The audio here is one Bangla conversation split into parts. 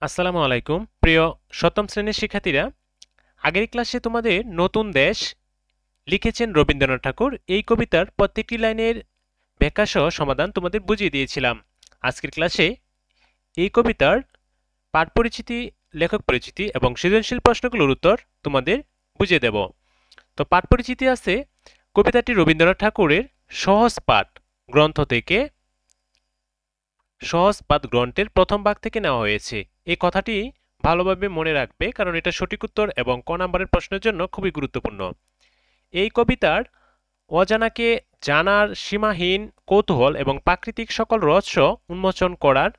আসসালামু আলাইকুম প্রিয় সপ্তম শ্রেণীর শিক্ষার্থীরা। আগের ক্লাসে তোমাদের নতুন দেশ লিখেছেন রবীন্দ্রনাথ ঠাকুর এই কবিতার প্রত্যেকটি লাইনের ব্যাখ্যা সহ সমাধান তোমাদের বুঝিয়ে দিয়েছিলাম। আজকের ক্লাসে এই কবিতার পাঠ পরিচিতি, লেখক পরিচিতি এবং সৃজনশীল প্রশ্নগুলোর উত্তর তোমাদের বুঝিয়ে দেব। তো পাঠ পরিচিতি আছে, কবিতাটি রবীন্দ্রনাথ ঠাকুরের সহজ পাঠ গ্রন্থ থেকে, সহজ পাঠ গ্রন্থের প্রথম ভাগ থেকে নেওয়া হয়েছে। এই কথাটি ভালোভাবে মনে রাখবে, কারণ এটা সঠিক উত্তর এবং ক নম্বরের প্রশ্নের জন্য খুবই গুরুত্বপূর্ণ। এই কবিতার অজানাকে জানার সীমাহীন কৌতূহল এবং প্রাকৃতিক সকল রহস্য উন্মোচন করার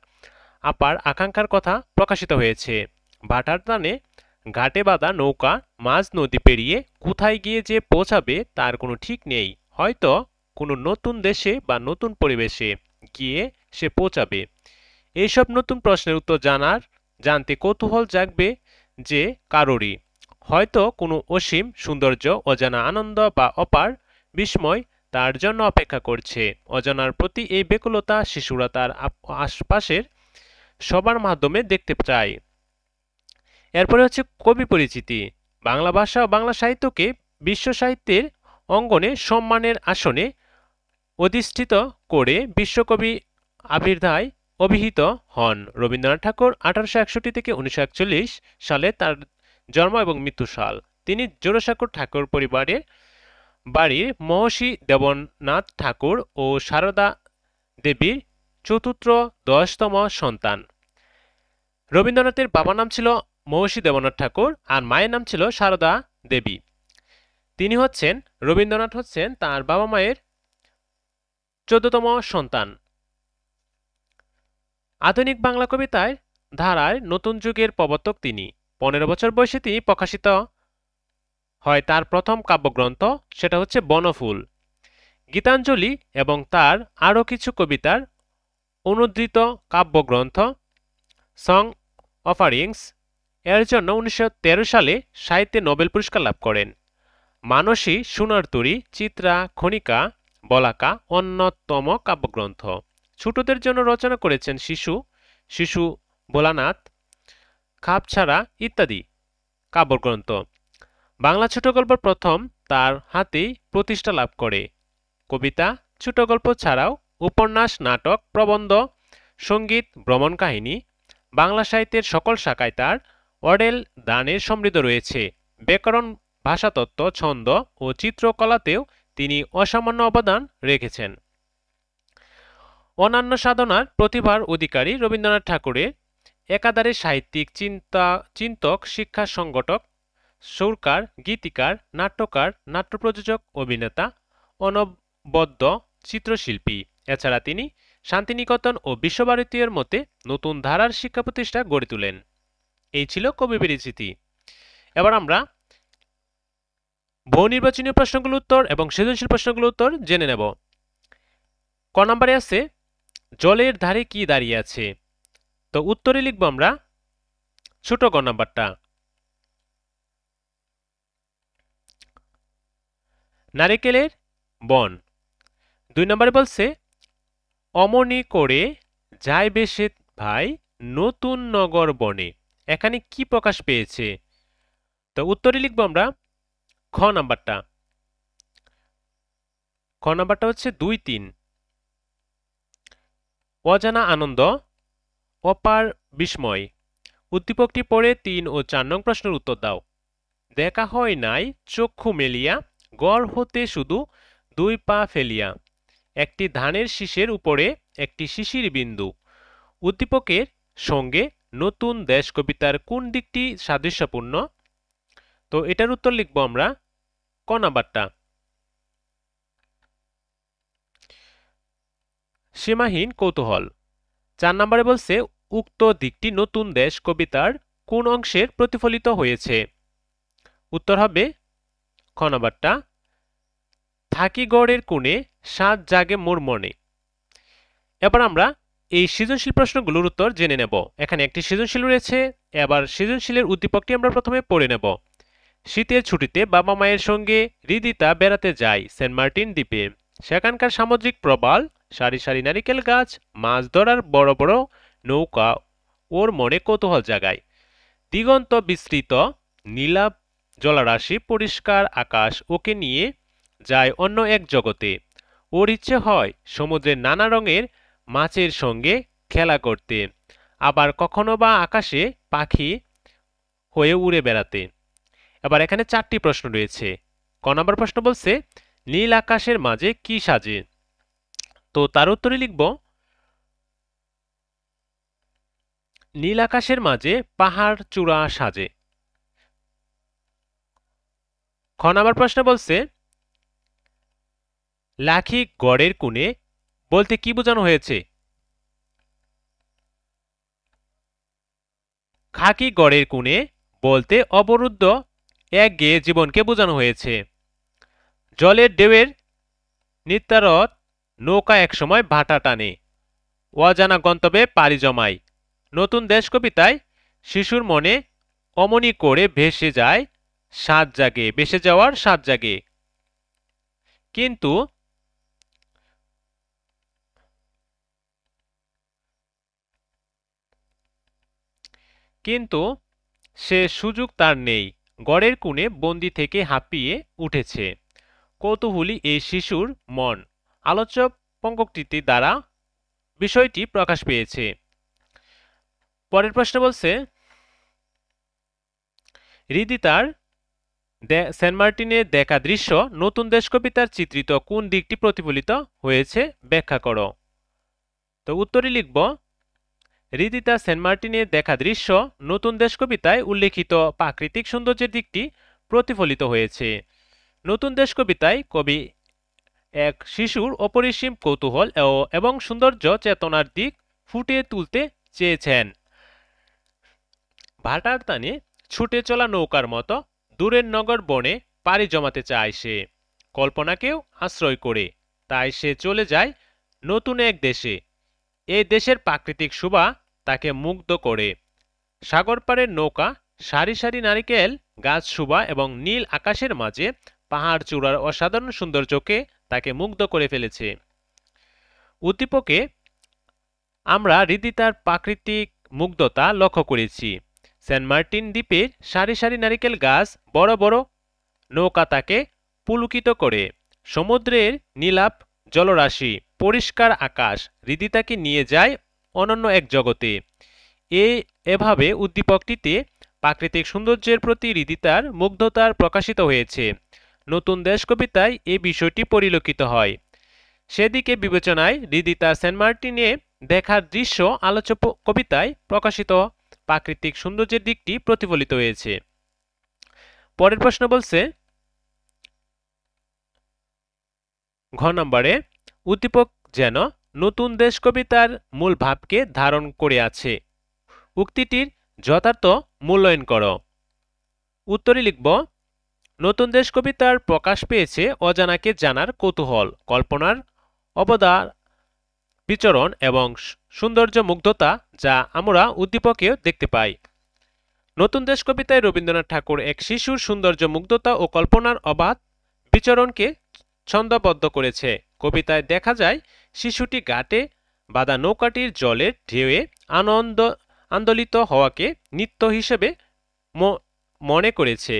আপার আকাঙ্ক্ষার কথা প্রকাশিত হয়েছে। ভাটার টানে ঘাটে বাঁধা নৌকা মাঝ নদী পেরিয়ে কোথায় গিয়ে যে পৌঁছাবে তার কোনো ঠিক নেই। হয়তো কোনো নতুন দেশে বা নতুন পরিবেশে গিয়ে সে পৌঁছাবে। এইসব নতুন প্রশ্নের উত্তর জানতে কৌতূহল জাগবে যে কারোরই। হয়তো কোনো অসীম সৌন্দর্য, অজানা আনন্দ বা অপার বিস্ময় তার জন্য অপেক্ষা করছে। অজানার প্রতি এই ব্যাকুলতা শিশুরা তার আশপাশের সবার মাধ্যমে দেখতে চায়। এরপরে হচ্ছে কবি পরিচিতি। বাংলা ভাষা ও বাংলা সাহিত্যকে বিশ্ব সাহিত্যের অঙ্গনে সম্মানের আসনে অধিষ্ঠিত করে বিশ্বকবি আবির্ধায় অভিহিত হন রবীন্দ্রনাথ ঠাকুর। 1861 থেকে 1941 সালে তার জন্ম এবং মৃত্যু সাল। তিনি জোড়াসাঁকোর ঠাকুর পরিবারের বাড়ির মহর্ষি দেবনাথ ঠাকুর ও সারদা দেবীর চতুর্থ-দশতম সন্তান। রবীন্দ্রনাথের বাবার নাম ছিল মহর্ষি দেবনাথ ঠাকুর আর মায়ের নাম ছিল সারদা দেবী। রবীন্দ্রনাথ হচ্ছেন তার বাবা মায়ের 14তম সন্তান। আধুনিক বাংলা কবিতায় ধারায় নতুন যুগের প্রবর্তক তিনি। 15 বছর বয়সে তিনি প্রকাশিত হয় তার প্রথম কাব্যগ্রন্থ, সেটা হচ্ছে বনফুল। গীতাঞ্জলি এবং তার আরও কিছু কবিতার অনুদ্ধৃত কাব্যগ্রন্থ সং অফারিংস এর জন্য 1913 সালে সাহিত্যে নোবেল পুরস্কার লাভ করেন। মানসী, সোনার তরী, চিত্রা, খনিকা, বলাকা অন্যতম কাব্যগ্রন্থ। ছোটদের জন্য রচনা করেছেন শিশু ভোলানাথ, খাপছাড়া ইত্যাদি কাব্যগ্রন্থ। বাংলা ছোট গল্প প্রথম তার হাতেই প্রতিষ্ঠা লাভ করে। কবিতা, ছোট গল্প ছাড়াও উপন্যাস, নাটক, প্রবন্ধ, সঙ্গীত, ভ্রমণ কাহিনী, বাংলা সাহিত্যের সকল শাখায় তার অডেল দানের সমৃদ্ধ রয়েছে। ব্যাকরণ, ভাষাতত্ত্ব, ছন্দ ও চিত্রকলাতেও তিনি অসামান্য অবদান রেখেছেন। অনন্য সাধনার প্রতিভার অধিকারী রবীন্দ্রনাথ ঠাকুরের একাধারে সাহিত্যিক চিন্তক, শিক্ষা সংগঠক, সুরকার, গীতিকার, নাট্যকার, নাট্য প্রযোজক, অভিনেতা, অনবদ্য চিত্রশিল্পী। এছাড়া তিনি শান্তিনিকেতন ও বিশ্বভারতীর মতে নতুন ধারার শিক্ষা প্রতিষ্ঠা গড়ে তোলেন। এই ছিল কবি পরিচিতি। এবার আমরা বহু নির্বাচনীয় প্রশ্নগুলোর উত্তর এবং সৃজনশীল প্রশ্নগুলোর উত্তর জেনে নেব। ক নম্বরে আছে জলের ধারে কি দাঁড়িয়ে আছে। তো উত্তরে লিখব আমরা ছোট গ নাম্বারটা, নারিকেলের বন। 2 নম্বরে বলছে অমনি করে যায় বেশে ভাই নতুন নগর বনে। এখানে কি প্রকাশ পেয়েছে। তো উত্তরে লিখব আমরা খ নাম্বারটা। খ নাম্বারটা হচ্ছে 2, 3। অজানা আনন্দ, অপার বিস্ময়। উদ্দীপকটি পড়ে 3 ও 4 নং প্রশ্নের উত্তর দাও। দেখা হয় নাই চক্ষু মেলিয়া, গড় হতে শুধু 2 পা ফেলিয়া। একটি ধানের শীষের উপরে একটি শিশির বিন্দু। উদ্দীপকের সঙ্গে নতুন দেশ কবিতার কোন দিকটি সাদৃশ্যপূর্ণ। তো এটার উত্তর লিখব আমরা ক নাম্বারটা, সীমাহীন কৌতূহল। 4 নম্বরে বলছে উক্ত দিকটি নতুন দেশ কবিতার কোন অংশের প্রতিফলিত হয়েছে। উত্তর হবে খ নাম্বারটা, থাকি গড়ের কোণে সাত জাগে মোর মনে। এবার আমরা এই সৃজনশীল প্রশ্নগুলোর উত্তর জেনে নেব। এখানে একটি সৃজনশীল রয়েছে। এবার সৃজনশীলের উদ্দীপকটি আমরা প্রথমে পড়ে নেব। শীতের ছুটিতে বাবা মায়ের সঙ্গে হৃদিতা বেড়াতে যায় সেন্ট মার্টিন দ্বীপে। সেখানকার সামুদ্রিক প্রবাল, সারি সারি নারিকেল গাছ, মাছ ধরার বড় বড় নৌকা ওর মনে কৌতূহল জাগায়। দিগন্ত বিস্তৃত নীলাভ জলরাশি, পরিষ্কার আকাশ ওকে নিয়ে যায় অন্য এক জগতে। ওর ইচ্ছে হয় সমুদ্রের নানা রঙের মাছের সঙ্গে খেলা করতে, আবার কখনো বা আকাশে পাখি হয়ে উড়ে বেড়াতে। এবার এখানে 4টি প্রশ্ন রয়েছে। ক নম্বর প্রশ্ন বলছে নীল আকাশের মাঝে কি সাজে? তো তার উত্তরে লিখব নীল আকাশের মাঝে পাহাড় চূড়া সাজে। খ নম্বর প্রশ্ন বলছে লাখি গড়ের কোণে বলতে কি বোঝানো হয়েছে? খাকি গড়ের কোণে বলতে অবরুদ্ধ একঘেয়ে জীবনকে বোঝানো হয়েছে। জলের ঢেউয়ের নিত্যারত নৌকা একসময় ভাটা টানে, অজানা গন্তব্যে পাড়ি জমায়। নতুন দেশ কবিতায় শিশুর মনে অমনি করে ভেসে যায় সাত জাগে, ভেসে যাওয়ার সাত জাগে। কিন্তু কিন্তু সে সুযোগ তার নেই, গড়ের কোণে বন্দি থেকে হাঁপিয়ে উঠেছে কৌতূহলী এই শিশুর মন। আলোচ্য পঙ্ক্তিটি দ্বারা বিষয়টি প্রকাশ পেয়েছে। পরের প্রশ্ন বলছে হৃদিতার সেন্ট মার্টিনে দেখা দৃশ্য নতুন দেশ কবিতার চিত্রিত কোন দিকটি প্রতিফলিত হয়েছে ব্যাখ্যা করো। তো উত্তরে লিখব হৃদিতা সেন্ট মার্টিনে দেখা দৃশ্য নতুন দেশ কবিতায় উল্লেখিত প্রাকৃতিক সৌন্দর্যের দিকটি প্রতিফলিত হয়েছে। নতুন দেশ কবিতায় কবি এক শিশুর অপরিসীম কৌতূহল এবং সৌন্দর্য চেতনার দিক ফুটিয়ে তুলতে চেয়েছেন। ভাটার টানে ছুটে চলা নৌকার মতো দূরের নগর বনে পাড়ি জমাতে চায় সে, কল্পনাকেও আশ্রয় করে। তাই সে চলে যায় নতুন এক দেশে। এই দেশের প্রাকৃতিক শোভা তাকে মুগ্ধ করে। সাগর পাড়ের নৌকা, সারি সারি নারিকেল গাছ শোভা এবং নীল আকাশের মাঝে পাহাড় চূড়ার অসাধারণ সৌন্দর্যকে তাকে মুগ্ধ করে ফেলেছে। উদ্দীপকে আমরা হৃদিতার প্রাকৃতিক মুগ্ধতা লক্ষ্য করেছি। সেন্ট মার্টিন দ্বীপের সারি সারি নারিকেল গাছ, বড় বড় নৌকা তাকে পুলকিত করে। সমুদ্রের নীলাভ জলরাশি, পরিষ্কার আকাশ হৃদিতাকে নিয়ে যায় অনন্য এক জগতে। এভাবে উদ্দীপকটিতে প্রাকৃতিক সৌন্দর্যের প্রতি হৃদিতার মুগ্ধতার প্রকাশিত হয়েছে। নতুন দেশ কবিতায় এই বিষয়টি পরিলক্ষিত হয়। সেদিকে বিবেচনায় হৃদিতা সেন্ট মার্টিনে দেখার দৃশ্য আলোচ্য কবিতায় প্রকাশিত প্রাকৃতিক সৌন্দর্যের দিকটি প্রতিফলিত হয়েছে। পরের প্রশ্ন বলছে ঘ নম্বরে উদ্দীপক যেন নতুন দেশ কবিতার মূল ভাবকে ধারণ করে আছে, উক্তিটির যথার্থ মূল্যায়ন করো। উত্তরে লিখব নতুন দেশ কবিতার প্রকাশ পেয়েছে অজানাকে জানার কৌতূহল, কল্পনার অবদার বিচরণ এবং সৌন্দর্য মুগ্ধতা, যা আমরা উদ্দীপকেও দেখতে পাই। নতুন দেশ কবিতায় রবীন্দ্রনাথ ঠাকুর এক শিশুর সৌন্দর্য মুগ্ধতা ও কল্পনার অবাধ বিচরণকে ছন্দবদ্ধ করেছে। কবিতায় দেখা যায় শিশুটি ঘাটে বাঁধা নৌকাটির জলের ঢেউয়ে আন্দোলিত হওয়াকে নিত্য হিসেবে মনে করেছে।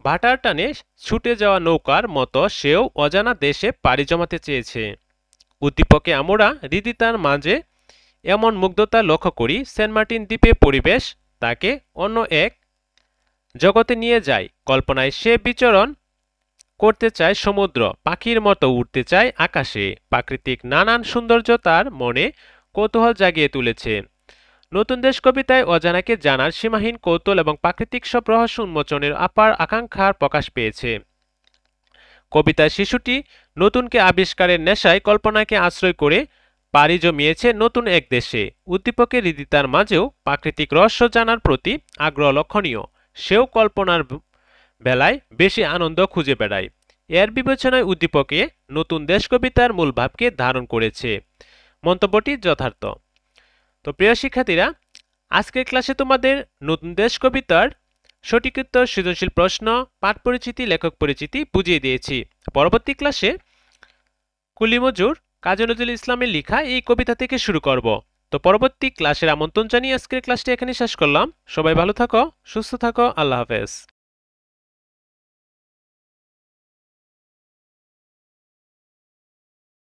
ভাটার টানে ছুটে যাওয়া নৌকার মতো সেও অজানা দেশে পাড়ি জমাতে চেয়েছে। উদ্দীপকে আমরা হৃদিতার মাঝে এমন মুগ্ধতা লক্ষ্য করি। সেন্ট মার্টিন দ্বীপের পরিবেশ তাকে অন্য এক জগতে নিয়ে যায়। কল্পনায় সে বিচরণ করতে চায় সমুদ্র, পাখির মতো উঠতে চায় আকাশে। প্রাকৃতিক নানান সৌন্দর্য তার মনে কৌতূহল জাগিয়ে তুলেছে। নতুন দেশ কবিতায় অজানাকে জানার সীমাহীন কৌতূহল এবং প্রাকৃতিক সব রহস্য উন্মোচনের আপার আকাঙ্ক্ষার প্রকাশ পেয়েছে। কবিতায় শিশুটি নতুনকে আবিষ্কারের নেশায় কল্পনাকে আশ্রয় করে পাড়ি জমিয়েছে নতুন এক দেশে। উদ্দীপকের হৃদিতার মাঝেও প্রাকৃতিক রহস্য জানার প্রতি আগ্রহ লক্ষণীয়। সেও কল্পনার বেলায় বেশি আনন্দ খুঁজে বেড়ায়। এর বিবেচনায় উদ্দীপকে নতুন দেশ কবিতার মূল ভাবকে ধারণ করেছে। মন্তব্যটি যথার্থ। তো প্রিয় শিক্ষার্থীরা, আজকের ক্লাসে তোমাদের নতুন দেশ কবিতার সঠিক উত্তর, সৃজনশীল প্রশ্ন, পাঠ পরিচিতি, লেখক পরিচিতি বুঝিয়ে দিয়েছি। পরবর্তী ক্লাসে কুলি মজুর কাজী নজরুল ইসলামের লেখা এই কবিতা থেকে শুরু করব। তো পরবর্তী ক্লাসের আমন্ত্রণ জানিয়ে আজকের ক্লাসটি এখানে শেষ করলাম। সবাই ভালো থাকো, সুস্থ থাকো, আল্লাহ হাফেজ।